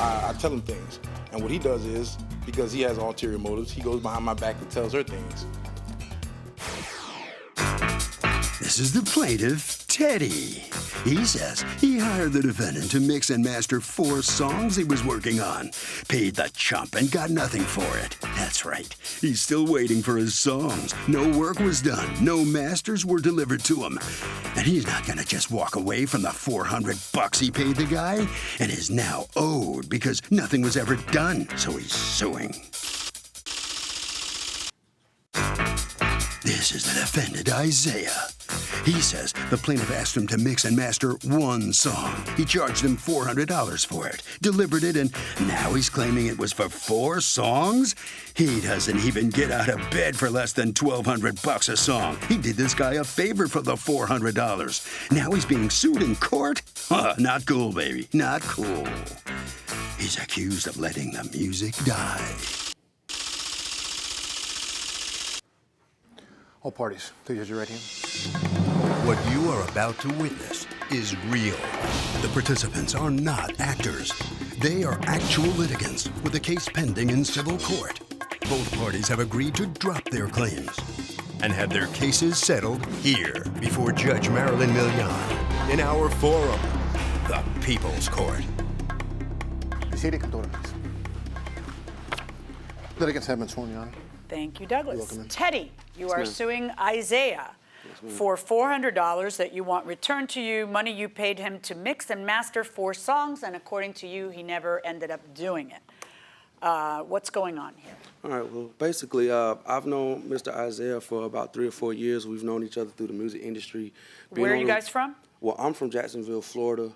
I tell him things. And what he does is, because he has ulterior motives, he goes behind my back and tells her things. This is the plaintiff, Teddy. He says he hired the defendant to mix and master 4 songs he was working on, paid the chump and got nothing for it. That's right. He's still waiting for his songs. No work was done. No masters were delivered to him. And he's not going to just walk away from the $400 he paid the guy and is now owed because nothing was ever done. So he's suing. This is the defendant, Isaiah. He says the plaintiff asked him to mix and master 1 song. He charged him $400 for it, delivered it, and now he's claiming it was for 4 songs? He doesn't even get out of bed for less than $1,200 a song. He did this guy a favor for the $400. Now he's being sued in court? Not cool, baby. Not cool. He's accused of letting the music die. All parties, please use your right hand. What you are about to witness is real. The participants are not actors. They are actual litigants with a case pending in civil court. Both parties have agreed to drop their claims and have their cases settled here before Judge Marilyn Milian in our forum, the People's Court. Be seated, Cantora, please. Litigants have been sworn, Your Honor. Thank you, Douglas. You're welcome, Teddy, you are suing Isaiah for $400 that you want returned to you, money you paid him to mix and master 4 songs, and according to you, he never ended up doing it. What's going on here? All right, well, basically, I've known Mr. Isaiah for about 3 or 4 years. We've known each other through the music industry. Where are you guys from? Well, I'm from Jacksonville, Florida.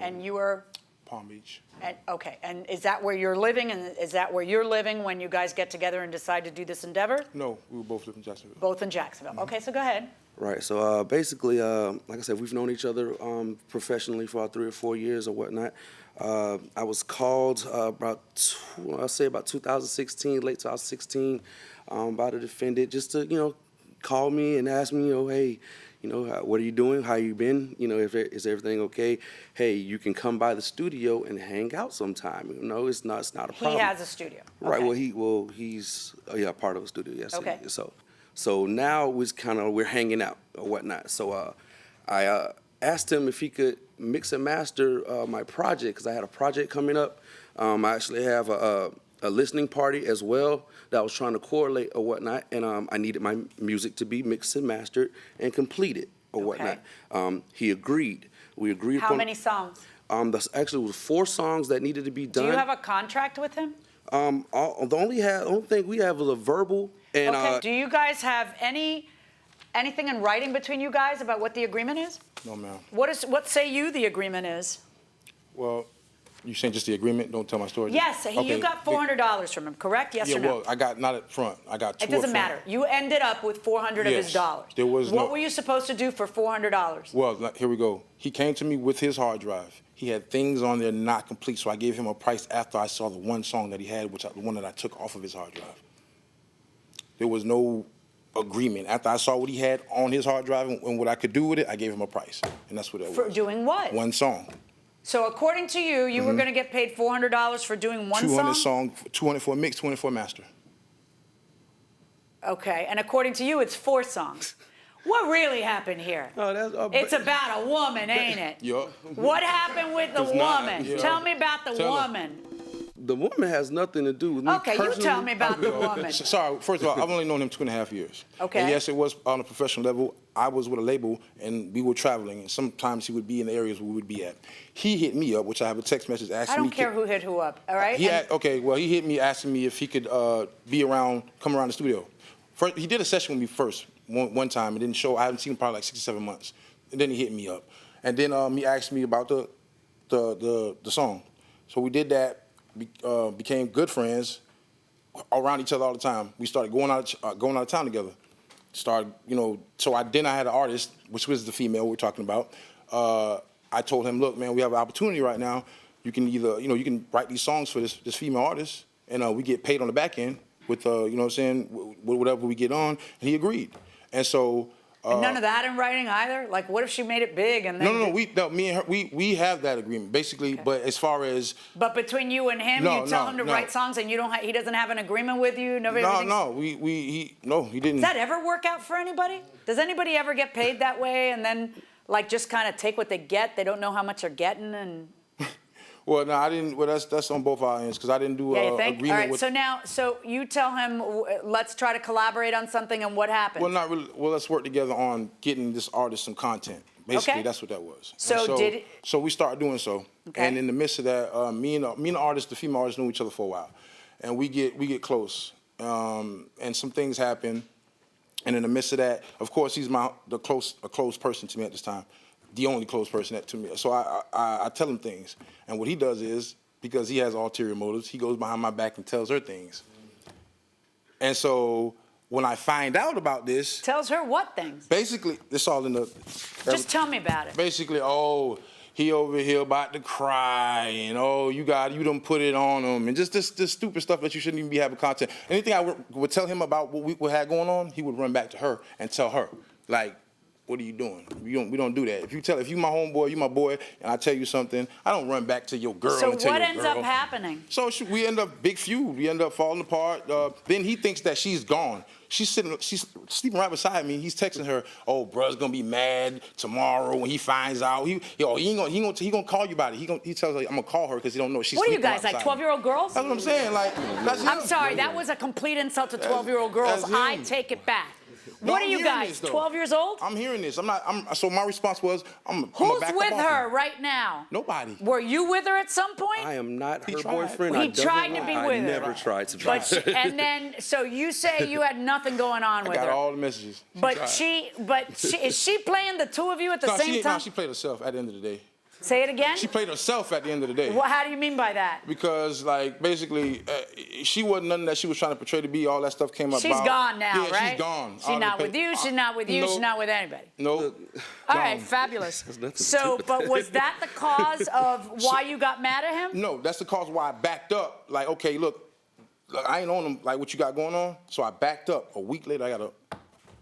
And you are? Palm Beach. And, okay, and is that where you're living? And is that where you're living when you guys get together and decide to do this endeavor? No, we were both living in Jacksonville. Both in Jacksonville. Okay, so go ahead. Right, so basically, like I said, we've known each other professionally for about 3 or 4 years or whatnot. I was called I'll say about 2016, late 2016, by the defendant just to, call me and ask me, hey, what are you doing? How you been? Is everything okay? Hey, you can come by the studio and hang out sometime. It's not a problem. He has a studio. Right. Okay. He's part of a studio. Yes. Okay. So now we're hanging out or whatnot. So I asked him if he could mix and master my project because I had a project coming up. I actually have a listening party as well that I was trying to correlate or whatnot, and I needed my music to be mixed and mastered and completed or whatnot. He agreed. We agreed. How many songs? That's actually was 4 songs that needed to be done. Do you have a contract with him? The only thing we have is a verbal. And, okay. Do you guys have anything in writing between you guys about what the agreement is? No, ma'am. What say you the agreement is? Well, you saying just the agreement? Don't tell my story. Yes, you got $400 from him, correct? Yes or no? Well, I got not up front. I got 2 It doesn't matter. You ended up with $400 of his dollars. There was what were you supposed to do for $400? Well, here we go. He came to me with his hard drive. He had things on there not complete, so I gave him a price after I saw the 1 song that he had, the one that I took off of his hard drive. There was no agreement. After I saw what he had on his hard drive and what I could do with it, I gave him a price, and that's what it was. For doing what? 1 song. So according to you, you were going to get paid $400 for doing 1 song? 200 for a mix, 20 for a master. Okay, and according to you, it's 4 songs. What really happened here? It's about a woman, ain't it? Yeah. What happened with the woman? Yeah. Tell me about the woman. The woman has nothing to do with me personally. Okay, you tell me about the woman. Sorry, first of all, I've only known him 2.5 years. Okay. And yes, it was on a professional level. I was with a label, and we were traveling, and sometimes he would be in the areas we would be at. He hit me up, which I have a text message asking me. I don't care who hit who up, all right? He hit me asking me if he could come around the studio. First, he did a session with me first, one time. It didn't show. I haven't seen him probably like 6 or 7 months. And then he hit me up. And then he asked me about the song. So we did that. Became good friends around each other all the time. We started going out of town together. So I had an artist, which was the female we're talking about. I told him, look, man, we have an opportunity right now. You can either, you can write these songs for this female artist, and we get paid on the back end with, with whatever we get on. And he agreed. And so And none of that in writing either? Like, what if she made it big and then... No, me and her, we have that agreement, basically, but as far as... But between you and him, you tell him to write songs and you don't he doesn't have an agreement with you? Nobody he didn't... Does that ever work out for anybody? Does anybody ever get paid that way and then, like, just kind of take what they get? They don't know how much they're getting and... Well, no, I didn't. Well, that's on both our ends because I didn't do you an think? agreement All right, with. so you tell him, let's try to collaborate on something, and what happens? Well, not really. Well, let's work together on getting this artist some content. Basically, Okay. that's what that was. So we started doing so, Okay. and in the midst of that, me and the artist, the female artist, knew each other for a while, and we get close, and some things happen, and in the midst of that, of course, he's a close person to me at this time, the only close person to me. So I tell him things, and what he does is, because he has ulterior motives, he goes behind my back and tells her things. And so when I find out about this... Tells her what things? Basically, it's all in the... Just tell me about it. Basically, he over here about to cry, and you done put it on him, and just this stupid stuff that you shouldn't even be having content. Anything I would tell him about what we had going on, he would run back to her and tell her, like, what are you doing? We don't do that. If you my homeboy, you my boy, and I tell you something, I don't run back to your girl So and tell what your ends girl. up happening? So we end up big feud. We end up falling apart. Then he thinks that she's gone. She's sleeping right beside me. He's texting her, "Oh, bruh's gonna be mad tomorrow when he finds out. He gonna call you about it. He tells her I'm gonna call her because he don't know she's." What are you sleeping guys, right like beside me. 12-year-old girls? That's what I'm saying. Like, that's I'm him. sorry, that was a complete insult to 12-year-old girls. That's him. I take it back. No, What are I'm you hearing guys, this, though. 12 years old? I'm hearing this. So my response was, I'm Who's back with up off her him. right now? Nobody. Were you with her at some point? I am not her tried. boyfriend. He tried to be with her. I never tried to be. And then, so you say you had nothing going on with I got her. all the messages. But is she playing the two of you at the same time? No, she played herself at the end of the day. Say it again? She played herself at the end of the day. How do you mean by that? Because, like, basically, she wasn't nothing that she was trying to portray to be. All that stuff came up. She's gone now, yeah, right? She's gone. She's not with you. She's not with you. No. She's not with anybody. No. All right, fabulous. So, but was that the cause of why you got mad at him? No, that's the cause why I backed up. Like, okay, look, I ain't on him like what you got going on. So I backed up. A week later, I got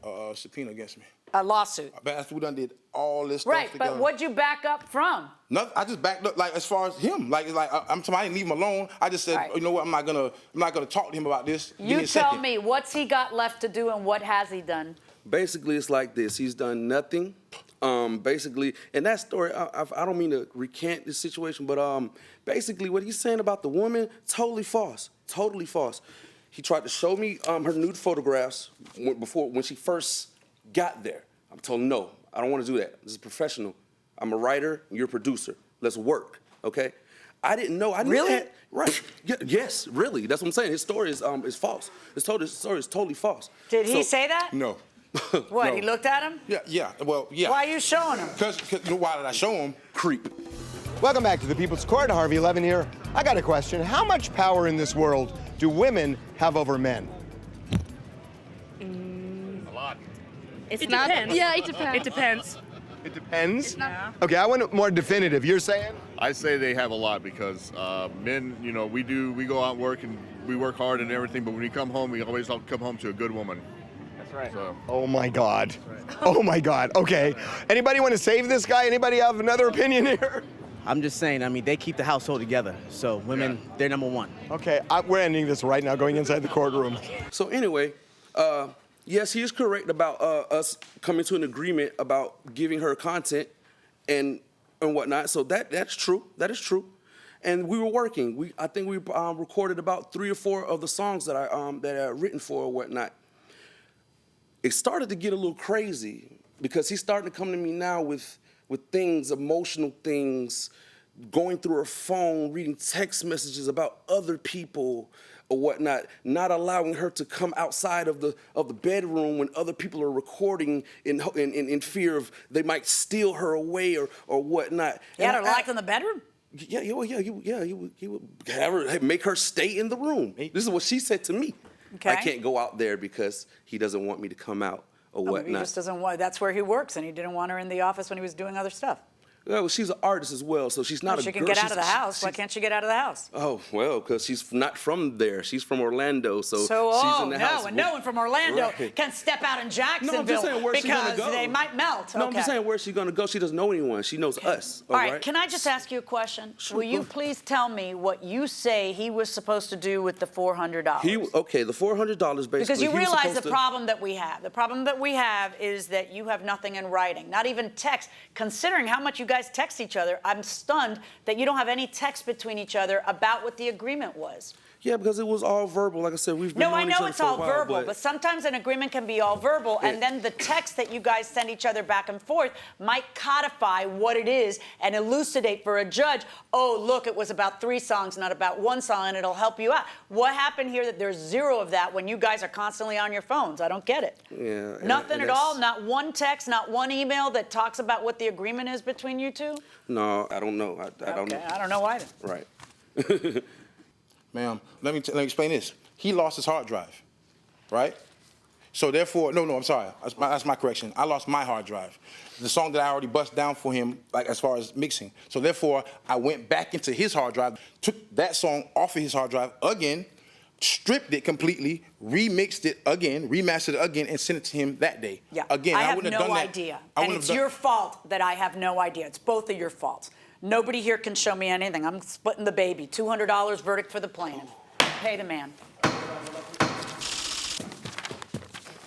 a subpoena against me. A lawsuit. After we done did all this stuff Right, together. but what'd you back up from? Nothing. I just backed up, like, as far as him. Like I didn't leave him alone. I just said, Right. you know what, I'm not gonna talk to him about this. Give me You a tell second. me, what's he got left to do and what has he done? Basically, it's like this. He's done nothing. Basically, and that story, I don't mean to recant this situation, but basically what he's saying about the woman, totally false. Totally false. He tried to show me her nude photographs when she first got there. I told him, no, I don't want to do that. This is professional. I'm a writer, you're a producer. Let's work, okay? I didn't know. I knew Really? that. Right. Yes, really. That's what I'm saying. His story is false. His story is totally false. Did he So- say that? No. What, No. he looked at him? Yeah. Well, yeah. Why are you showing him? Because why did I show him? Creep. Welcome back to the People's Court. Harvey Levin here. I got a question. How much power in this world do women have over men? It depends. Yeah, it depends. It depends. It depends. not- Okay, I want it more definitive. You're saying? I say they have a lot because men, we go out and work and we work hard and everything, but when we come home, we always come home to a good woman. That's right. So. Oh my God. Oh my God. Okay. Anybody want to save this guy? Anybody have another opinion here? I'm just saying, they keep the household together. So women, they're number one. Okay, we're ending this right now, going inside the courtroom. So anyway, yes, he is correct about us coming to an agreement about giving her content and whatnot. So that's true. That is true. And we were working. I think we recorded about 3 or 4 of the songs that I written for or whatnot. It started to get a little crazy because he's starting to come to me now with things, emotional things, going through her phone, reading text messages about other people or whatnot, not allowing her to come outside of the bedroom when other people are recording in fear of they might steal her away or whatnot. You had her locked in the bedroom? Yeah, he would have her, make her stay in the room. This is what she said to me. Okay. I can't go out there because he doesn't want me to come out or Maybe he whatnot. just doesn't want, that's where he works, and he didn't want her in the office when he was doing other stuff. Yeah, well, she's an artist as well, so she's not a girl. She can get out of the house. Why can't she get out of the house? Oh, well, because she's not from there. She's from Orlando, so she's in the house. And no one from Orlando Right. can step out in Jacksonville I'm just saying where's she gonna because go. they might melt. No, Okay. I'm just saying where's she going to go. She doesn't know anyone. She knows us. All right, can I just ask you a question? Sure, Will you go. please tell me what you say he was supposed to do with the $400? Okay, the $400 basically. Because you he was realize the supposed to- problem that we have. The problem that we have is that you have nothing in writing, not even text. Considering how much you guys text each other, I'm stunned that you don't have any text between each other about what the agreement was. Yeah, because it was all verbal. Like I said, we've been No, I knowing each know other it's for a all while, verbal, but sometimes an agreement can be all verbal, and then the text that you guys send each other back and forth might codify what it is and elucidate for a judge, oh, look, it was about 3 songs, not about 1 song, and it'll help you out. What happened here that there's 0 of that when you guys are constantly on your phones? I don't get it. Yeah. Nothing at all? Not one text, not one email that talks about what the agreement is between you two? No, I don't know. I don't know. Okay, I don't know either. Right. Ma'am, let me explain this. He lost his hard drive, right? So therefore, no, I'm sorry. That's my correction. I lost my hard drive. The song that I already bust down for him, like as far as mixing. So therefore, I went back into his hard drive, took that song off of his hard drive again, stripped it completely, remixed it again, remastered it again, and sent it to him that day. Yeah, Again, I have wouldn't have no done that. idea. I And wouldn't it's have done- your fault that I have no idea. It's both of your faults. Nobody here can show me anything. I'm splitting the baby. $200 verdict for the plaintiff. Pay the man.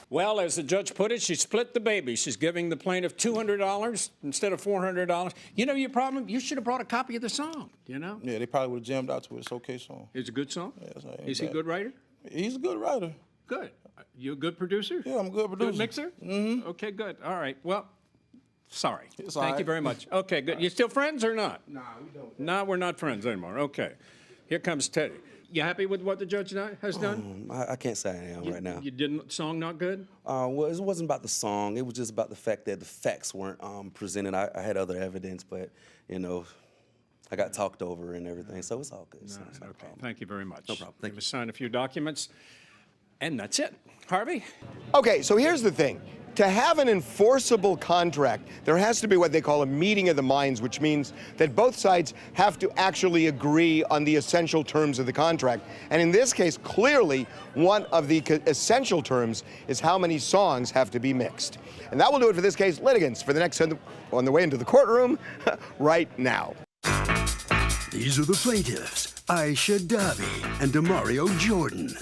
Well, as the judge put it, she split the baby. She's giving the plaintiff $200 instead of $400. You know your problem? You should have brought a copy of the song, you know? Yeah, they probably would have jammed out to it. It's okay song. It's a good song? Yeah, it's not- ain't Is he a bad. good writer? He's a good writer. Good. You a good producer? Yeah, I'm a good producer. Good mixer? Mm-hmm. Okay, good. All right. Well, sorry. It's all Thank you right. very much. Okay, good. You still friends or not? Nah, we don't. No, we're not friends anymore. Okay. Here comes Teddy. You happy with what the judge has done? I can't say I am right now. You didn't song not good? Well, it wasn't about the song. It was just about the fact that the facts weren't presented. I had other evidence, but, you know, I got talked over and everything, so it's all good. It's not a Okay. problem. Thank you very much. No problem. Thank you. Sign a few documents, and that's it. Harvey? Okay, so here's the thing. To have an enforceable contract, there has to be what they call a meeting of the minds, which means that both sides have to actually agree on the essential terms of the contract. And in this case, clearly, one of the essential terms is how many songs have to be mixed. And that will do it for this case. Litigants, for the next on the way into the courtroom right now. These are the plaintiffs, Aisha Dabi and Demario Jordan.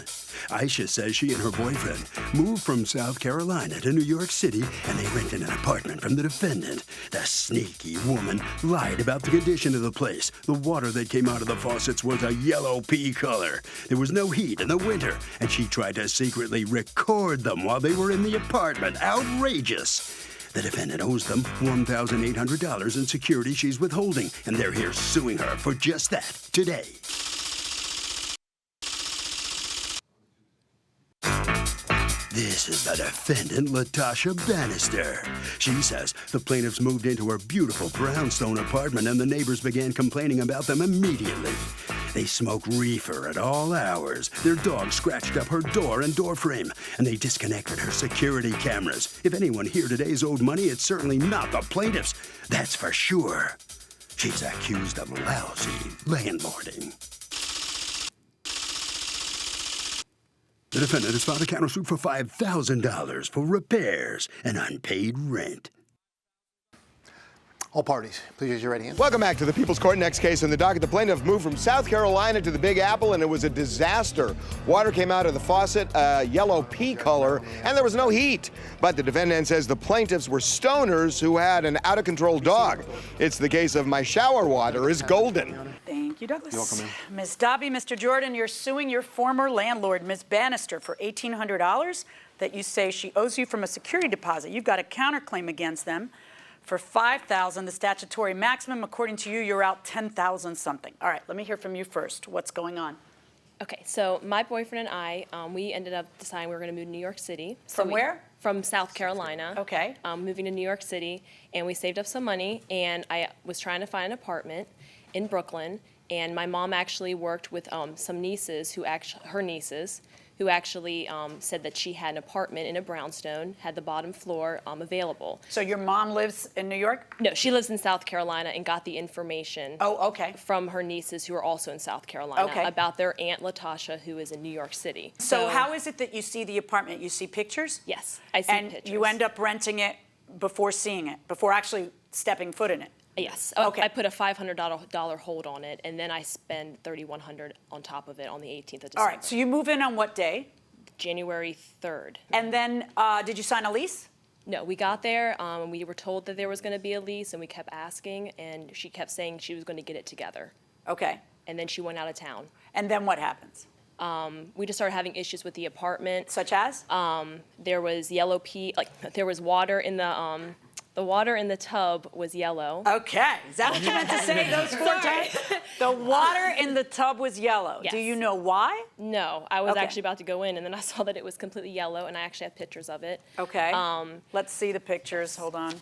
Aisha says she and her boyfriend moved from South Carolina to New York City, and they rented an apartment from the defendant. The sneaky woman lied about the condition of the place. The water that came out of the faucets was a yellow pea color. There was no heat in the winter, and she tried to secretly record them while they were in the apartment. Outrageous. The defendant owes them $1,800 in security she's withholding, and they're here suing her for just that today. This is the defendant, Latasha Bannister. She says the plaintiffs moved into her beautiful brownstone apartment and the neighbors began complaining about them immediately. They smoke reefer at all hours. Their dog scratched up her door and door frame, and they disconnected her security cameras. If anyone here today is owed money, it's certainly not the plaintiffs. That's for sure. She's accused of lousy landlording. The defendant has filed a countersuit for $5,000 for repairs and unpaid rent. All parties, please use your right hand. Welcome back to the People's Court. Next case in the docket. The plaintiff moved from South Carolina to the Big Apple, and it was a disaster. Water came out of the faucet, yellow pea color, and there was no heat. But the defendant says the plaintiffs were stoners who had an out-of-control dog. It's the case of my shower water is golden. Thank you, Douglas. You're welcome, Ms. Dobby, Mr. Jordan, you're suing your former landlord, Ms. Bannister, for $1,800 that you say she owes you from a security deposit. You've got a counterclaim against them for $5,000, the statutory maximum. According to you, you're out $10,000 something. All right, let me hear from you first. What's going on? Okay, so my boyfriend and I, we ended up deciding we were going to move to New York City. So From where? From South Carolina. Okay. Moving to New York City, and we saved up some money, and I was trying to find an apartment in Brooklyn, and my mom actually worked with some nieces her nieces, who actually said that she had an apartment in a brownstone, had the bottom floor available. So your mom lives in New York? No, she lives in South Carolina and got the information from her nieces who are also in South Carolina about their Aunt Latasha, who is in New York City. So how is it that you see the apartment? You see pictures? Yes, I see pictures. And you end up renting it before seeing it, before actually stepping foot in it? Yes. Okay. I put a $500 hold on it, and then I spend $3,100 on top of it on the 18th of December. All right, so you move in on what day? January 3rd. And then did you sign a lease? No, we got there, and we were told that there was going to be a lease, and we kept asking, and she kept saying she was going to get it together. Okay. And then she went out of town. And then what happens? We just started having issues with the apartment. Such as? There was yellow pee, like there was water in the water in the tub was yellow. Okay, is that what you meant to say those 4 times? The water in the tub was yellow. Yes. Do you know why? No, I was actually about to go in, and then I saw that it was completely yellow, and I actually have pictures of it. Okay, let's see the pictures, hold on.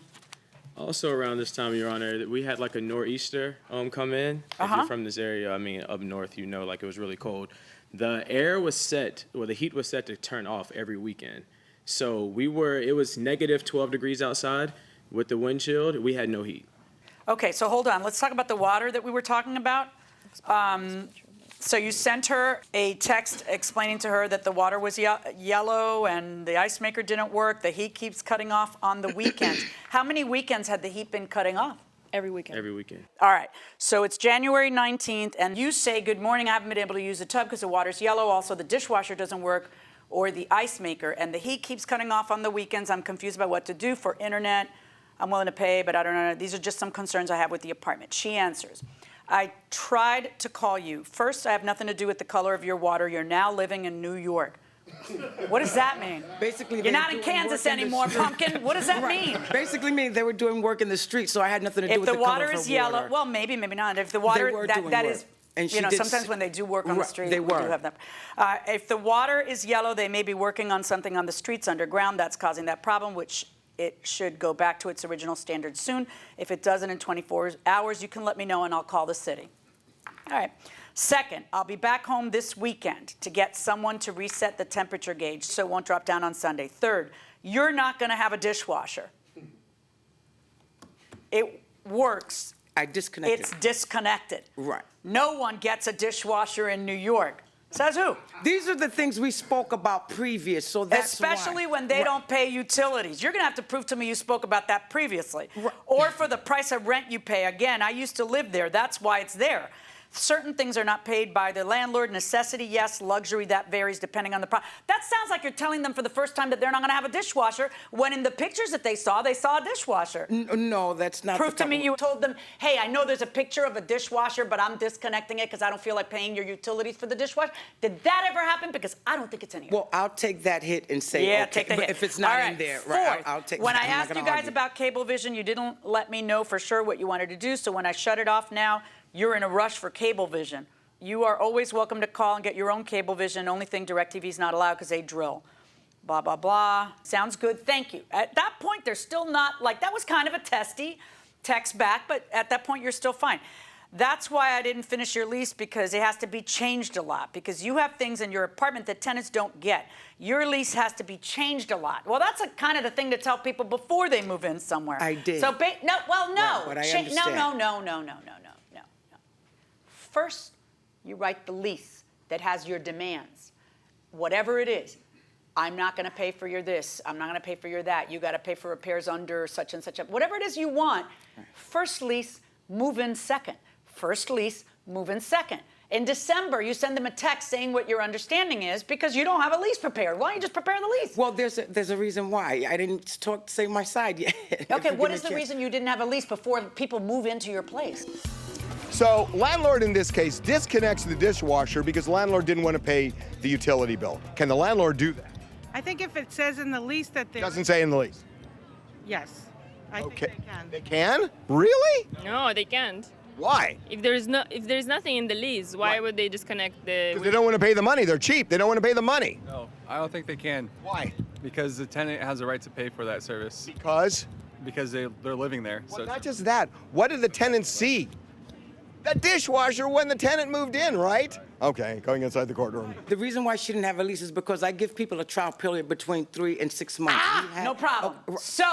Also around this time, Your Honor, we had like a nor'easter come in. If you're from this area, I mean, up north, you know, like it was really cold. The air was set, well, the heat was set to turn off every weekend. So it was negative 12 degrees outside. With the wind chill, we had no heat. Okay, so hold on. Let's talk about the water that we were talking about. So you sent her a text explaining to her that the water was yellow and the ice maker didn't work. The heat keeps cutting off on the weekends. How many weekends had the heat been cutting off? Every weekend. Every weekend. All right, so it's January 19th, and you say, good morning, I haven't been able to use the tub because the water's yellow. Also, the dishwasher doesn't work, or the ice maker, and the heat keeps cutting off on the weekends. I'm confused about what to do for internet. I'm willing to pay, but I don't know. These are just some concerns I have with the apartment. She answers, I tried to call you. First, I have nothing to do with the color of your water. You're now living in New York. What does that mean? Basically, you're not in Kansas anymore, Pumpkin. What does that mean? Basically mean they were doing work in the street, so I had nothing to do with the color of her water. If the water is yellow, well, maybe not. If the water, that is, and you know, sometimes when they do work on the street, they we do have them. If the water is yellow, they may be working on something on the streets underground that's causing that problem, which it should go back to its original standard soon. If it doesn't in 24 hours, you can let me know and I'll call the city. All right. Second, I'll be back home this weekend to get someone to reset the temperature gauge so it won't drop down on Sunday. Third, you're not going to have a dishwasher. It works. I disconnected. It's disconnected. Right. No one gets a dishwasher in New York. Says who? These are the things we spoke about previous, so that's Especially why. when they don't pay utilities. You're going to have to prove to me you spoke about that previously. Or for the price of rent you pay. Again, I used to live there. That's why it's there. Certain things are not paid by the landlord. Necessity, yes. Luxury, that varies depending on the product. That sounds like you're telling them for the first time that they're not going to have a dishwasher, when in the pictures that they saw a dishwasher. No, that's not. Prove to me you told them, hey, I know there's a picture of a dishwasher, but I'm disconnecting it because I don't feel like paying your utilities for the dishwasher. Did that ever happen? Because I don't think it's in here. Well, I'll take that hit and say, yeah, okay, take the but hit. if it's not right. in there, Fourth, right, I'll take when that. I asked you guys about Cablevision, you didn't let me know for sure what you wanted to do, so when I shut it off now, you're in a rush for Cablevision. You are always welcome to call and get your own Cablevision. Only thing, DirecTV's not allowed because they drill. Blah, blah, blah. Sounds good. Thank you. At that point, they're still not, like, that was kind of a testy text back, but at that point, you're still fine. That's why I didn't finish your lease, because it has to be changed a lot, because you have things in your apartment that tenants don't get. Your lease has to be changed a lot. Well, that's kind of the thing to tell people before they move in somewhere. I did. So, no. Right, but I understand. No. First, you write the lease that has your demands. Whatever it is, I'm not going to pay for your this, I'm not going to pay for your that, you got to pay for repairs under such and such. Whatever it is you want, first lease, move in second. First lease, move in second. In December, you send them a text saying what your understanding is because you don't have a lease prepared. Why don't you just prepare the lease? Well, there's a reason why. I didn't say my side yet. Okay, what is the reason you didn't have a lease before people move into your place? So landlord in this case disconnects the dishwasher because landlord didn't want to pay the utility bill. Can the landlord do that? I think if it says in the lease that they Doesn't say in the lease. Yes, I think they can. They can? Really? No, they can't. Why? If there's nothing in the lease, why would they disconnect the? Because they don't want to pay the money. They're cheap. They don't want to pay the money. No, I don't think they can. Why? Because the tenant has a right to pay for that service. Because? Because they're living there. Well, not just that. What did the tenants see? The dishwasher when the tenant moved in, right? Okay, going inside the courtroom. The reason why she didn't have a lease is because I give people a trial period between 3 and 6 months. No problem. So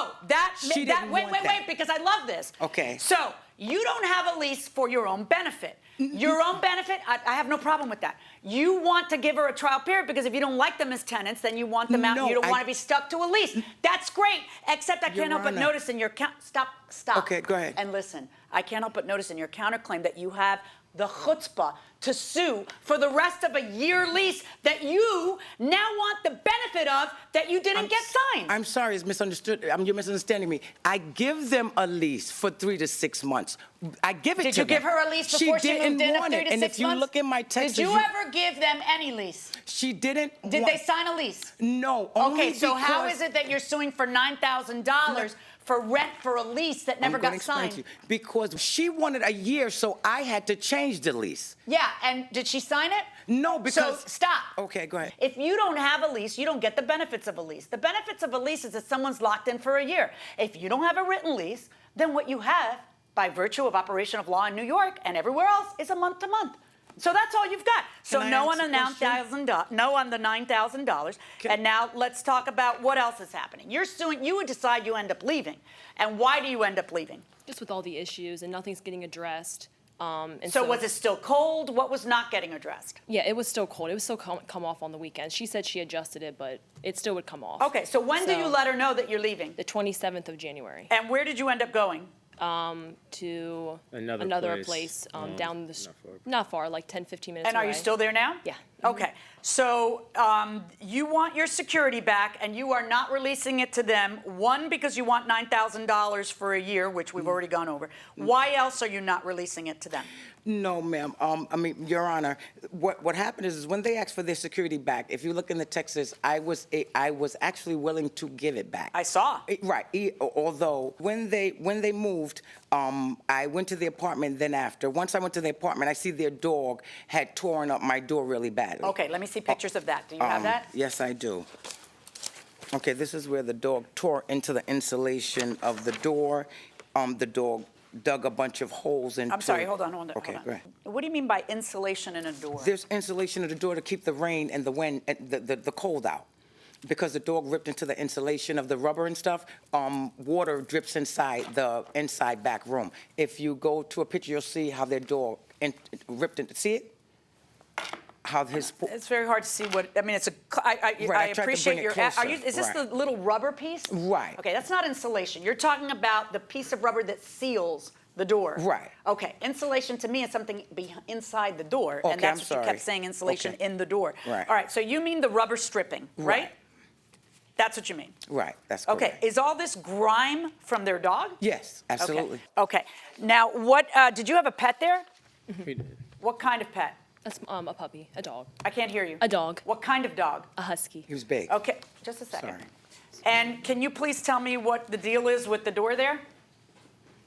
She didn't wait, want that. because I love this. Okay. So you don't have a lease for your own benefit. Your own benefit, I have no problem with that. You want to give her a trial period because if you don't like them as tenants, then you want them out. No, You don't I- want to be stuck to a lease. That's great, except I can't help but Honor. notice in your stop. Okay, go ahead. And listen, I can't help but notice in your counterclaim that you have the chutzpah to sue for the rest of a year lease that you now want the benefit of that you didn't get signed. I'm sorry, it's misunderstood. You're misunderstanding me. I give them a lease for 3 to 6 months. I give it Did to you them. give her a lease before she didn't moved in of want 3 it. to 6 And months? if you look in my text, Did you ever give them any lease? She didn't. Did they sign a lease? No. Only Okay, so how because- is it that you're suing for $9,000 for rent for a lease that never I'm gonna got explain signed? to you. Because she wanted a year, so I had to change the lease. Yeah, and did she sign it? No, because. So stop. Okay, go ahead. If you don't have a lease, you don't get the benefits of a lease. The benefits of a lease is that someone's locked in for a year. If you don't have a written lease, then what you have, by virtue of operation of law in New York and everywhere else, is a month to month. So that's all you've got. So Can I no ask on a the question? no on the $9,000. And now let's talk about what else is happening. You're suing. You would decide you end up leaving, and why do you end up leaving? Just with all the issues and nothing's getting addressed. And So was it still cold? What was not getting addressed? Yeah, it was still cold. It was still come off on the weekends. She said she adjusted it, but it still would come off. Okay, so when do you let her know that you're leaving? The 27th of January. And where did you end up going? To Another place down the not far, like 10, 15 minutes And are away. you still there now? Yeah. Okay, so you want your security back, and you are not releasing it to them. One, because you want $9,000 for a year, which we've already gone over. Why else are you not releasing it to them? No, ma'am. I mean, Your Honor, what happened is when they asked for their security back, if you look in the Texas, I was actually willing to give it back. I saw. Right. Although when they moved, I went to the apartment. Then after, once I went to the apartment, I see their dog had torn up my door really badly. Okay, let me see pictures of that. Do you have that? Yes, I do. Okay, this is where the dog tore into the insulation of the door. The dog dug a bunch of holes into. I'm sorry, hold on. Okay, hold on. go ahead. What do you mean by insulation in a door? There's insulation of the door to keep the rain and the wind, and the cold out. Because the dog ripped into the insulation of the rubber and stuff, water drips inside the back room. If you go to a picture, you'll see how their door ripped into. See it? How his. It's very hard to see what, I mean, it's a, I Right, I tried to appreciate bring it your, closer. is this Right. the little rubber piece? Right. Okay, that's not insulation. You're talking about the piece of rubber that seals the door. Right. Okay, insulation to me is something inside the door, Okay, and that's I'm what sorry. you kept saying, insulation Okay. in the door. Right. All right, so you mean the rubber stripping, right? Right. That's what you mean? Right, that's correct. Okay, is all this grime from their dog? Yes, absolutely. Okay, now what, did you have a pet there? We did. What kind of pet? That's a puppy, a dog, I can't hear you. a dog, What kind of dog? a husky. He was big. Okay, just a second. Sorry. And can you please tell me what the deal is with the door there?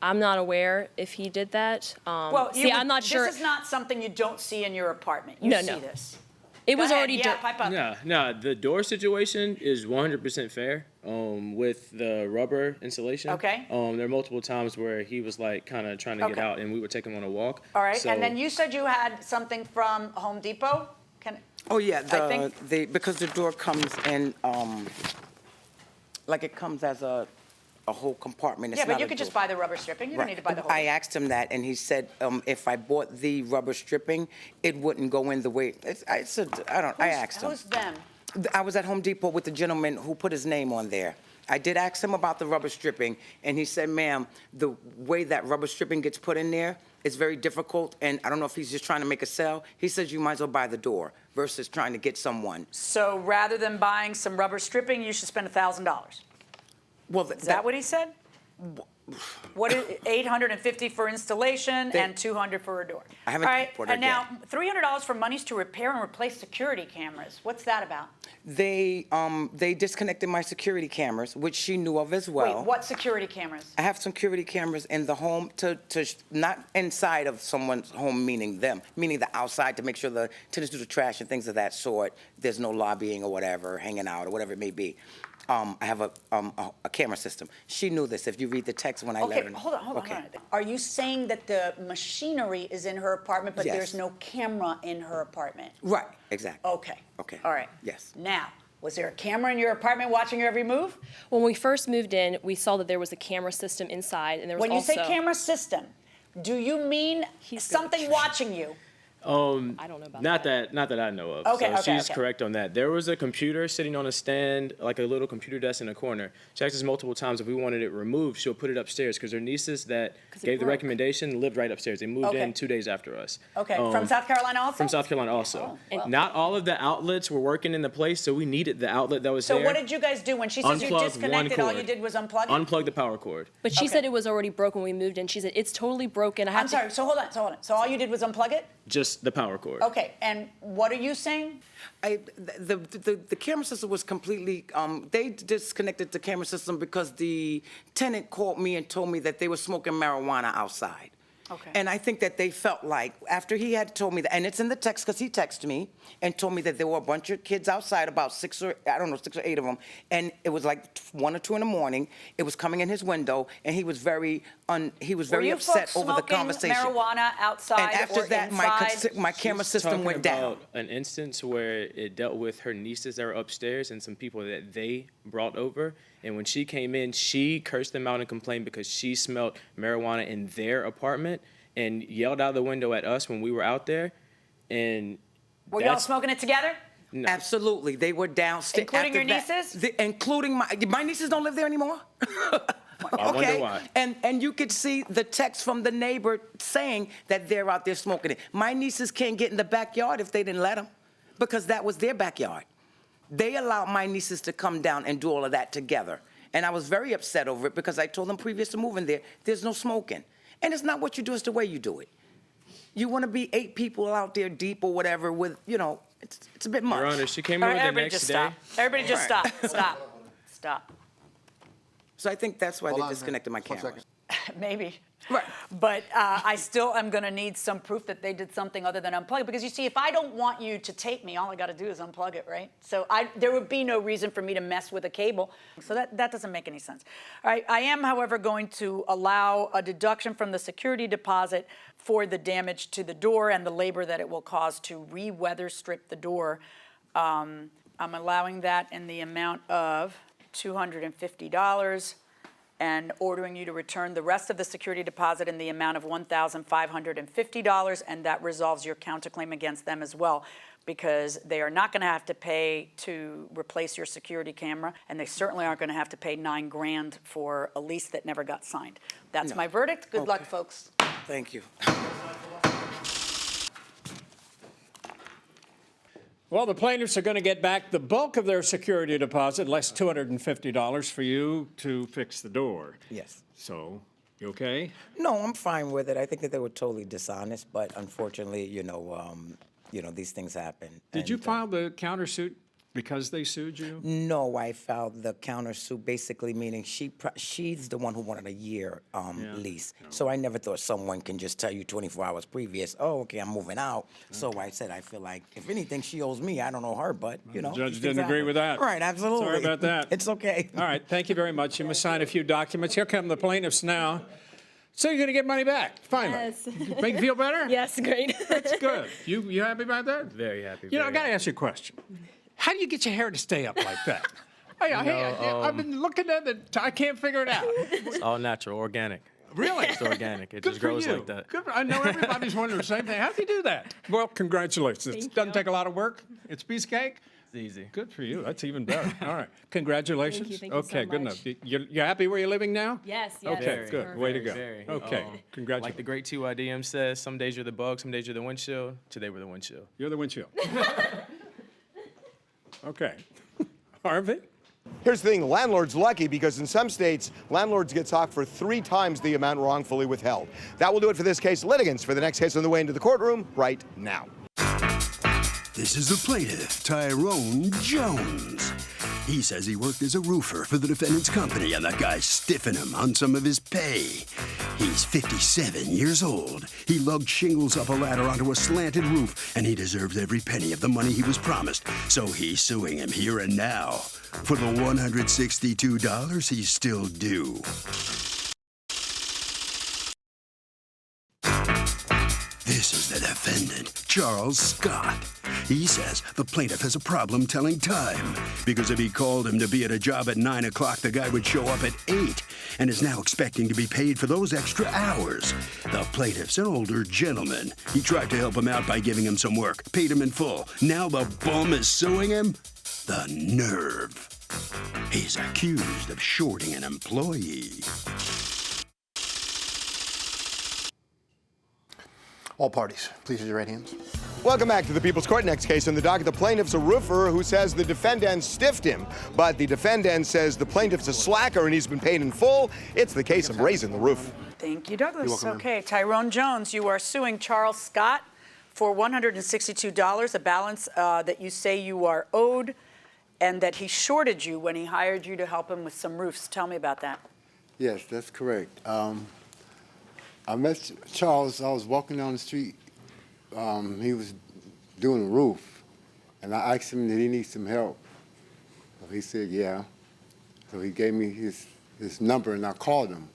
I'm not aware if he did that. Well, I'm not sure. This is not something you don't see in your apartment. You No, see no. this. It Go was ahead. already Yeah, dirt. pipe up. No, the door situation is 100% fair. With the rubber insulation. Okay. There are multiple times where he was like kind of trying to get Okay. out, and we would take him on a walk. All right, So, and then you said you had something from Home Depot? Oh yeah, I think- because the door comes in, like it comes as a whole compartment. It's Yeah, but not you a could just door. buy the rubber stripping. You don't need to buy the whole I thing. asked him that, and he said if I bought the rubber stripping, it wouldn't go in the way. I asked him. Who's them? I was at Home Depot with the gentleman who put his name on there. I did ask him about the rubber stripping, and he said, ma'am, the way that rubber stripping gets put in there is very difficult, and I don't know if he's just trying to make a sale. He says you might as well buy the door versus trying to get someone. So rather than buying some rubber stripping, you should spend $1,000. Well, Is that what he said? What is $850 for installation and $200 for a door? I haven't All right, ordered and now $300 for monies to repair and replace security cameras. What's that about? They disconnected my security cameras, which she knew of as well. Wait, what security cameras? I have security cameras in the home not inside of someone's home, meaning the outside, to make sure the tenants do the trash and things of that sort. There's no lobbying or whatever, hanging out or whatever it may be. I have a camera system. She knew this. If you read the text when I let her know. Hold on. Are you saying that the machinery is in her apartment, but Yes. there's no camera in her apartment? Right, exactly. Okay. Okay. All right. Yes. Now, was there a camera in your apartment watching your every move? When we first moved in, we saw that there was a camera system inside, and there was When you also... say camera system, do you mean something watching you? I don't know about Not that I know of. Okay, so okay, she's okay. correct on that. There was a computer sitting on a stand, like a little computer desk in a corner. She asked us multiple times if we wanted it removed. She'll put it upstairs because her nieces that gave the recommendation lived right upstairs. They moved in 2 days after us. Okay, from South Carolina also? From South Carolina also. Oh, well. Not all of the outlets were working in the place, so we needed the outlet that was So there. what did you guys do? When she says you Unplugged disconnected, one all you cord. did was unplug it? Unplug the power cord. But she said it was already broken when we moved in. She said, it's totally broken. I'm sorry, so hold on. So all you did was unplug it? Just the power cord. Okay, and what are you saying? The camera system was completely, they disconnected the camera system because the tenant called me and told me that they were smoking marijuana outside. Okay. And I think that they felt like, after he had told me that, and it's in the text because he texted me and told me that there were a bunch of kids outside, about 6 or 8 of them, and it was like 1 or 2 in the morning. It was coming in his window, and he was very upset over the conversation. Were you folks smoking marijuana outside And after or that, inside? my camera She's system talking went down. about an instance where it dealt with her nieces that were upstairs and some people that they brought over. And when she came in, she cursed them out and complained because she smelled marijuana in their apartment and yelled out the window at us when we were out there. And Were y'all smoking it together? No. Absolutely. They were downstairs. Including your nieces? Including my nieces don't live there anymore. I wonder why. And you could see the text from the neighbor saying that they're out there smoking it. My nieces can't get in the backyard if they didn't let them, because that was their backyard. They allowed my nieces to come down and do all of that together. And I was very upset over it because I told them previous to moving there, there's no smoking. And it's not what you do, it's the way you do it. You want to be 8 people out there deep or whatever with, it's a bit much. Your Honor, she came All over right, the everybody next just day. stop. Everybody just stop. Stop. So I think that's why they disconnected my camera. Maybe. Right. But I still am going to need some proof that they did something other than unplug it. Because you see, if I don't want you to tape me, all I got to do is unplug it, right? So there would be no reason for me to mess with a cable. So that doesn't make any sense. All right. I am, however, going to allow a deduction from the security deposit for the damage to the door and the labor that it will cause to re-weather strip the door. I'm allowing that in the amount of $250. And ordering you to return the rest of the security deposit in the amount of $1,550, and that resolves your counterclaim against them as well, because they are not going to have to pay to replace your security camera, and they certainly aren't going to have to pay $9 grand for a lease that never got signed. That's my verdict. Good luck, folks. Thank you. Well, the plaintiffs are going to get back the bulk of their security deposit, less $250 for you to fix the door. Yes. So, you okay? No, I'm fine with it. I think that they were totally dishonest, but unfortunately, these things happen. Did you file the countersuit because they sued you? No, I filed the countersuit, basically meaning she's the one who wanted a year lease. So I never thought someone can just tell you 24 hours previous, oh, okay, I'm moving out. So I said, I feel like, if anything, she owes me. I don't know her, but, The judge didn't agree with that. Right, absolutely. Sorry about that. It's okay. All right, thank you very much. You must sign a few documents. Here come the plaintiffs now. So you're going to get money back, finally. Yes. Make you feel better? Yes, great. That's good. You happy about that? Very happy. I got to ask you a question. How do you get your hair to stay up like that? I've been looking at it. I can't figure it out. It's all natural, organic. Really? It's organic. It Good just for grows you. like that. Good. I know everybody's wondering the same thing. How do you do that? Well, congratulations. It doesn't take a lot of work. It's a piece of cake. It's easy. Good for you. That's even better. All right. Congratulations. Thank you Okay, so good much. enough. You're happy where you're living now? Yes. Okay, Very, good. Way to go. very. Okay, Like congratulations. the great TYDM says, some days you're the bug, some days you're the windshield. Today we're the windshield. You're the windshield. Okay. Harvey? Here's the thing, landlord's lucky because in some states, landlords get socked for 3 times the amount wrongfully withheld. That will do it for this case. Litigants for the next case on the way into the courtroom right now. This is the plaintiff, Tyrone Jones. He says he worked as a roofer for the defendant's company and the guy's stiffing him on some of his pay. He's 57 years old. He lugged shingles up a ladder onto a slanted roof, and he deserves every penny of the money he was promised. So he's suing him here and now for the $162 he's still due. This is the defendant, Charles Scott. He says the plaintiff has a problem telling time because if he called him to be at a job at 9 o'clock, the guy would show up at 8 and is now expecting to be paid for those extra hours. The plaintiff's an older gentleman. He tried to help him out by giving him some work, paid him in full. Now the bum is suing him? The nerve. He's accused of shorting an employee. All parties, please use your right hands. Welcome back to the People's Court. Next case on the docket, the plaintiff's a roofer who says the defendant stiffed him, but the defendant says the plaintiff's a slacker and he's been paid in full. It's the case of raising the roof. Thank you, Douglas. You're welcome, Okay, Tyrone Jones, you are suing Charles Scott for $162, a balance that you say you are owed, and that he shorted you when he hired you to help him with some roofs. Tell me about that. Yes, that's correct. I met Charles. I was walking down the street. He was doing a roof, and I asked him, did he need some help? So he said, yeah. So he gave me his number, and I called him.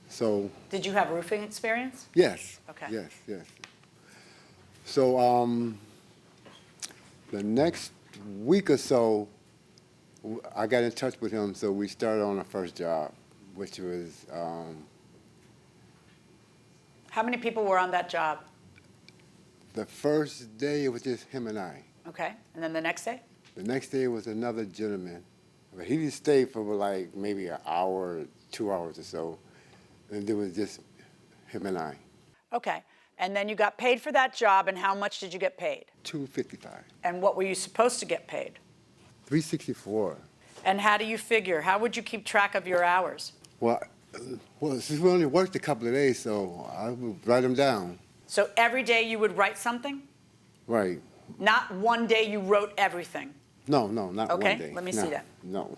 So. Did you have roofing experience? Yes. Okay. Yes. So the next week or so, I got in touch with him, so we started on our first job, which was. How many people were on that job? The first day, it was just him and I. Okay, and then the next day? The next day was another gentleman. But he didn't stay for like maybe an hour, 2 hours or so. And it was just him and I. Okay, and then you got paid for that job, and how much did you get paid? $255. And what were you supposed to get paid? $364. And how do you figure? How would you keep track of your hours? Well, since we only worked a couple of days, so I would write them down. So every day you would write something? Right. Not one day you wrote everything? No, not one day. Okay, let me see that. No.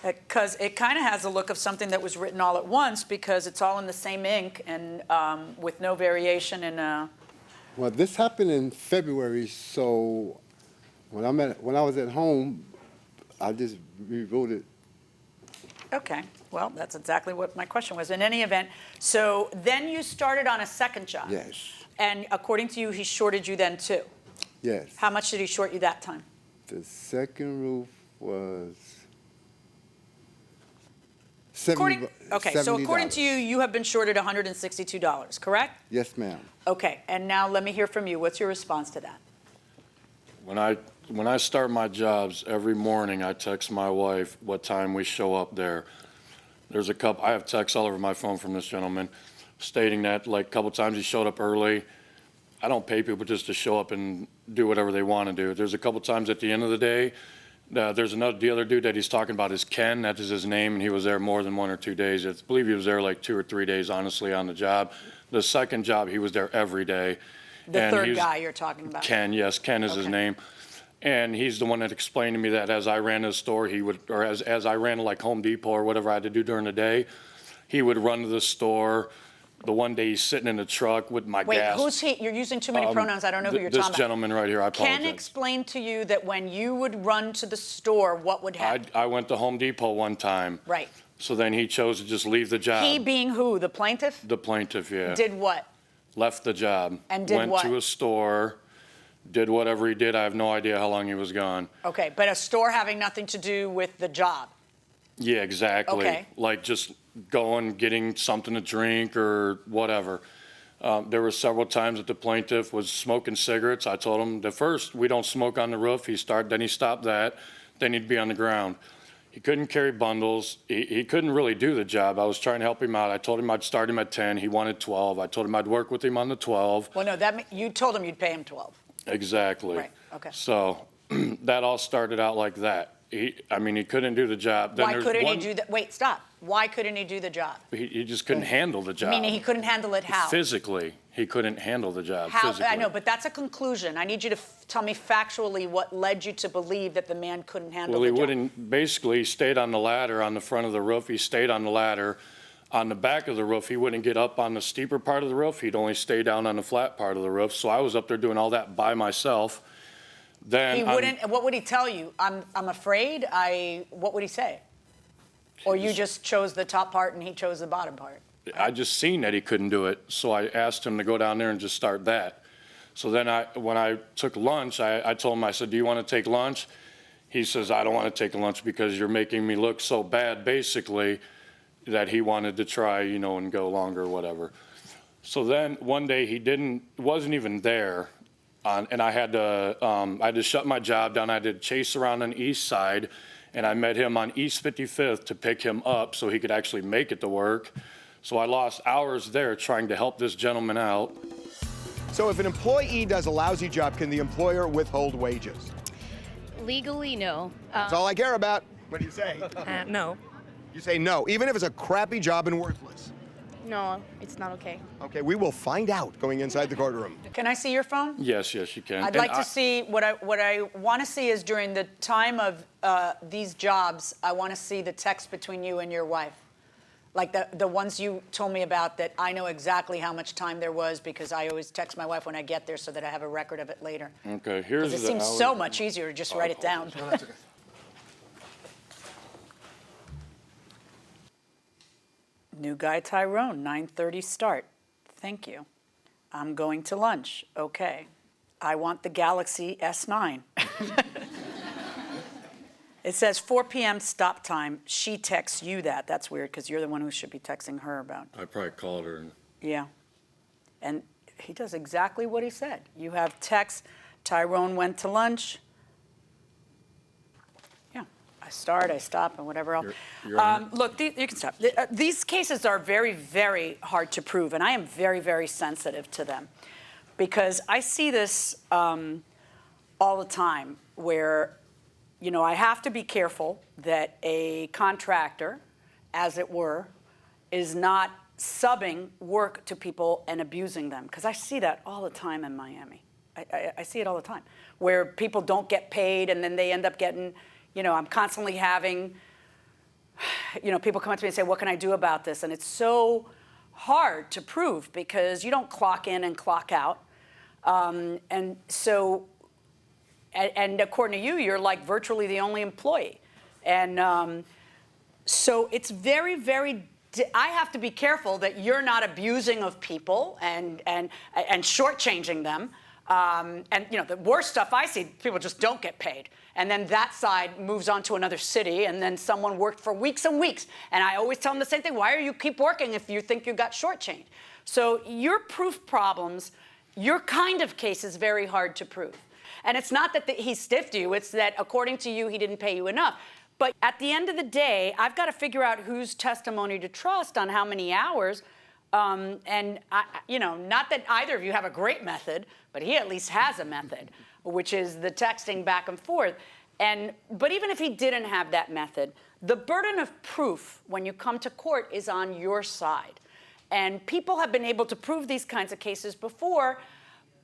Because it kind of has a look of something that was written all at once because it's all in the same ink and with no variation in. Well, this happened in February, so when I was at home, I just rewrote it. Okay, well, that's exactly what my question was. In any event, so then you started on a second job. Yes. And according to you, he shorted you then too. Yes. How much did he short you that time? The second roof was $70. So according to you, you have been shorted $162, correct? Yes, ma'am. Okay, and now let me hear from you. What's your response to that? When I start my jobs, every morning I text my wife what time we show up there. I have texts all over my phone from this gentleman stating that like a couple times he showed up early. I don't pay people just to show up and do whatever they want to do. There's a couple times at the end of the day, the other dude that he's talking about is Ken, that is his name, and he was there more than 1 or 2 days. I believe he was there like 2 or 3 days, honestly, on the job. The second job, he was there every day. The third guy you're talking about? Ken, yes, Ken is his name. And he's the one that explained to me that as I ran his store, as I ran like Home Depot or whatever I had to do during the day, he would run to the store. The one day he's sitting in the truck with my gas. Wait, who's he? You're using too many pronouns. I don't know who you're talking about. This gentleman right here, I apologize. Ken explained to you that when you would run to the store, what would happen? I went to Home Depot one time. Right. So then he chose to just leave the job. He being who? The plaintiff? The plaintiff, yeah. Did what? Left the job. And did what? Went to a store, did whatever he did. I have no idea how long he was gone. Okay, but a store having nothing to do with the job. Yeah, exactly. Okay. Like just going, getting something to drink or whatever. There were several times that the plaintiff was smoking cigarettes. I told him, the first, we don't smoke on the roof. Then he stopped that. Then he'd be on the ground. He couldn't carry bundles. He couldn't really do the job. I was trying to help him out. I told him I'd start him at 10. He wanted 12. I told him I'd work with him on the 12. Well, no, you told him you'd pay him 12. Exactly. Right, okay. So that all started out like that. He couldn't do the job. Why couldn't he do that? Wait, stop. Why couldn't he do the job? He just couldn't handle the job. Meaning he couldn't handle it how? Physically. He couldn't handle the job How, physically. I know, but that's a conclusion. I need you to tell me factually what led you to believe that the man couldn't handle Well, the he job. wouldn't, basically, he stayed on the ladder on the front of the roof. He stayed on the ladder. On the back of the roof, he wouldn't get up on the steeper part of the roof. He'd only stay down on the flat part of the roof. So I was up there doing all that by myself. Then He wouldn't, what would he tell you? I'm afraid, what would he say? Or you just chose the top part and he chose the bottom part? I just seen that he couldn't do it, so I asked him to go down there and just start that. So then when I took lunch, I told him, I said, do you want to take lunch? He says, I don't want to take lunch because you're making me look so bad, basically, that he wanted to try, you know, and go longer or whatever. So then one day he wasn't even there, and I had to shut my job down. I had to chase around on the east side, and I met him on East 55th to pick him up so he could actually make it to work. So I lost hours there trying to help this gentleman out. So if an employee does a lousy job, can the employer withhold wages? Legally, no. That's all I care about. What do you say? No. You say no, even if it's a crappy job and worthless. No, it's not okay. Okay, we will find out going inside the courtroom. Can I see your phone? Yes, you can. I'd like to see, what I want to see is during the time of these jobs, I want to see the text between you and your wife. Like the ones you told me about that I know exactly how much time there was because I always text my wife when I get there so that I have a record of it later. Okay, here's the Because it seems so much easier to just write it down. New guy Tyrone, 9:30 start. Thank you. I'm going to lunch. Okay. I want the Galaxy S9. It says 4 p.m. stop time. She texts you that. That's weird because you're the one who should be texting her about. I probably called her. Yeah. And he does exactly what he said. You have text, Tyrone went to lunch. Yeah. I start, I stop, and whatever else. Look, you can stop. These cases are very, very hard to prove, and I am very, very sensitive to them because I see this all the time where, you know, I have to be careful that a contractor, as it were, is not subbing work to people and abusing them, because I see that all the time in Miami. I see it all the time, where people don't get paid and then they end up getting, you know, I'm constantly having, you know, people come up to me and say, what can I do about this? And it's so hard to prove because you don't clock in and clock out. And so, and according to you, you're like virtually the only employee. And so it's very, very, I have to be careful that you're not abusing of people and shortchanging them. And, you know, the worst stuff I see, people just don't get paid. And then that side moves on to another city, and then someone worked for weeks and weeks. And I always tell them the same thing. Why are you keep working if you think you got shortchanged? So your proof problems, your kind of case is very hard to prove. And it's not that he stiffed you. It's that, according to you, he didn't pay you enough. But at the end of the day, I've got to figure out whose testimony to trust on how many hours. You know, not that either of you have a great method, but he at least has a method, which is the texting back and forth. But even if he didn't have that method, the burden of proof when you come to court is on your side. And people have been able to prove these kinds of cases before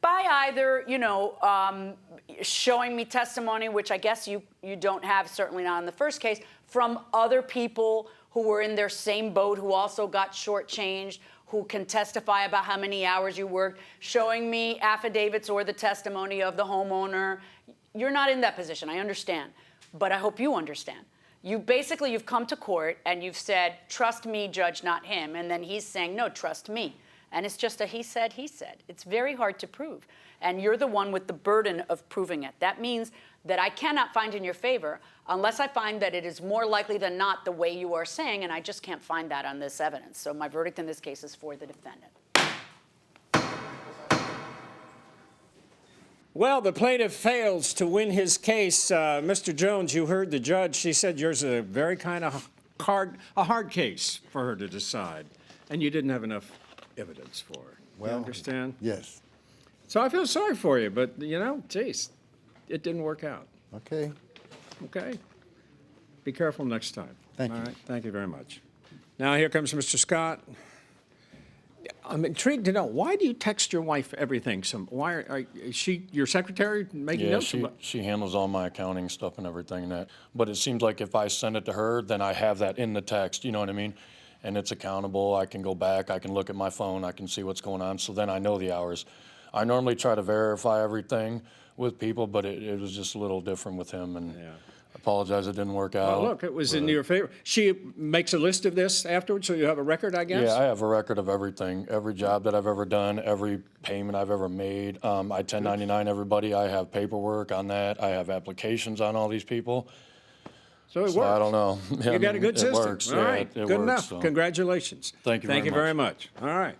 by either, you know, showing me testimony, which I guess you don't have, certainly not in the first case, from other people who were in their same boat who also got shortchanged, who can testify about how many hours you worked, showing me affidavits or the testimony of the homeowner. You're not in that position, I understand, but I hope you understand. You've come to court and you've said, trust me, judge, not him, and then he's saying, no, trust me. And it's just a he said, he said. It's very hard to prove. And you're the one with the burden of proving it. That means that I cannot find in your favor unless I find that it is more likely than not the way you are saying, and I just can't find that on this evidence. So my verdict in this case is for the defendant. Well, the plaintiff fails to win his case. Mr. Jones, you heard the judge. She said yours is a very kind of hard case for her to decide, and you didn't have enough evidence for it. Well, you understand? Yes. So I feel sorry for you, but, you know, geez, it didn't work out. Okay. Okay? Be careful next time. Thank you. All right? Thank you very much. Now here comes Mr. Scott. I'm intrigued to know, why do you text your wife everything? Is she your secretary making notes? She handles all my accounting stuff and everything and that. But it seems like if I send it to her, then I have that in the text, you know what I mean? And it's accountable. I can go back, I can look at my phone, I can see what's going on, so then I know the hours. I normally try to verify everything with people, but it was just a little different with him, and I apologize it didn't work out. Well, look, it was in your favor. She makes a list of this afterwards, so you have a record, I guess? Yeah, I have a record of everything, every job that I've ever done, every payment I've ever made. I 1099 everybody. I have paperwork on that. I have applications on all these people. So it works. I don't know. You got a good system. It works. All right, it good works, enough. so. Congratulations. Thank you very much. All right.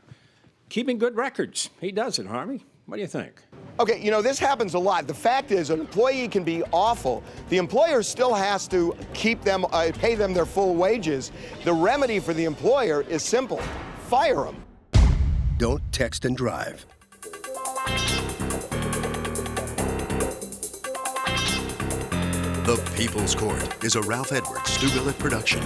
Keeping good records. He does it, Harvey. What do you think? Okay, you know, this happens a lot. The fact is, an employee can be awful. The employer still has to keep them, pay them their full wages. The remedy for the employer is simple: fire them. Don't text and drive. The People's Court is a Ralph Edwards Stu Billett production.